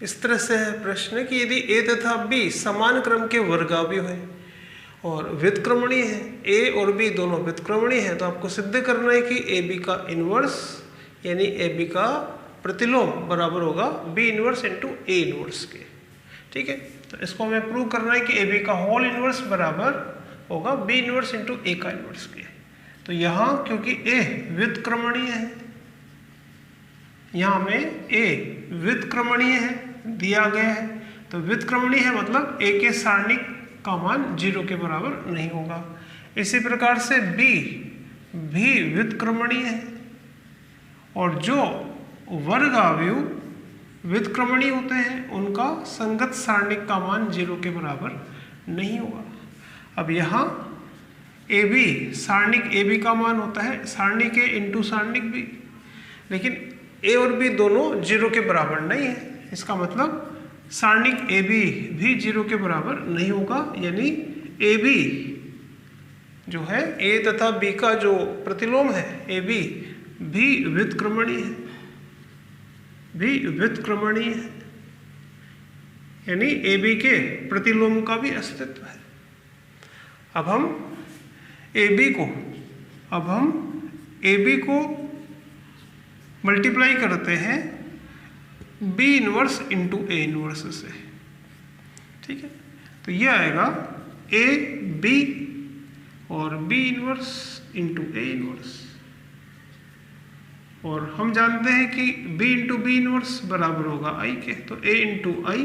इस तरह से है प्रश्न कि यदि ए तथा बी समान क्रम के वर्गावयव है और व्युत्क्रमणीय है, ए और बी दोनों व्युत्क्रमणीय है, तो आपको सिद्ध करना है कि ए बी का इन्वर्स यानी ए बी का प्रतिलोम बराबर होगा B inverse into A inverse के। ठीक है, तो इसको हमें प्रूव करना है कि ए बी का होल इन्वर्स बराबर होगा बी इन्वर्स इंटू ए का इन्वर्स के। तो यहाँ क्योंकि ए व्युत्क्रमणीय है, यहाँ में ए व्युत्क्रमणीय है दिया गया है, तो व्युत्क्रमणीय है मतलब ए के सारणिक का मान 0 के बराबर नहीं होगा। इसी प्रकार से बी भी व्युत्क्रमणीय है और जो वर्गावयव व्युत्क्रमणीय होते हैं उनका संगत सारणिक का मान 0 के बराबर नहीं होगा। अब यहाँ ए बी सारणिक ए बी का मान होता है सारणिक ए इंटू सारणिक बी, लेकिन ए और बी दोनों 0 के बराबर नहीं है। इसका मतलब सारणिक ए बी भी 0 के बराबर नहीं होगा, यानी ए बी जो है ए तथा बी का जो प्रतिलोम है ए बी भी व्युत्क्रमणीय है, भी व्युत्क्रमणीय है, यानी ए बी के प्रतिलोम का भी अस्तित्व है। अब हम ए बी को मल्टीप्लाई करते हैं B inverse into A inverse से। ठीक है, तो ये आएगा ए बी और B inverse into A inverse, और हम जानते हैं कि b इंटू बी इनवर्स बराबर होगा i के, तो a into I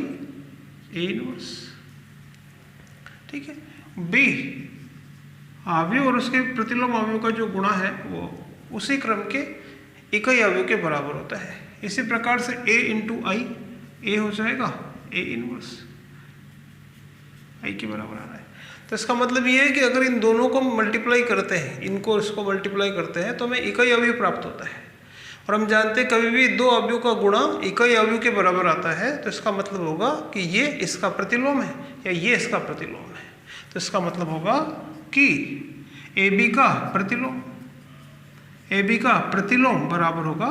A inverse. ठीक है, b अवयव और उसके प्रतिलोम अवयव का जो गुणा है वो उसी क्रम के इकाई अवयव के बराबर होता है। इसी प्रकार से a इंटू आई ए हो जाएगा a इनवर्स i के बराबर आ रहा है। तो इसका मतलब ये है कि अगर इन दोनों को मल्टीप्लाई करते हैं, इनको इसको मल्टीप्लाई करते हैं, तो हमें इकाई अवयव प्राप्त होता है। और हम जानते हैं कभी भी दो अवयव का गुणा इकाई अवयव के बराबर आता है, तो इसका मतलब होगा कि ये इसका प्रतिलोम है या ये इसका प्रतिलोम है। तो इसका मतलब होगा कि ए बी का प्रतिलोम बराबर होगा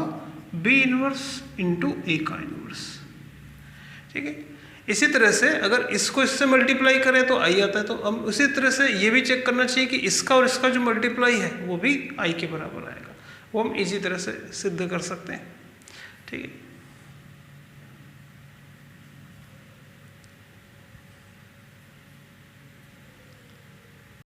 बी इनवर्स इंटू ए का इनवर्स। ठीक है, इसी तरह से अगर इसको इससे मल्टीप्लाई करें तो आई आता है, तो हम उसी तरह से ये भी चेक करना चाहिए कि इसका और इसका जो मल्टीप्लाई है वो भी आई के बराबर आएगा। वो हम इसी तरह से सिद्ध कर सकते हैं। ठीक है।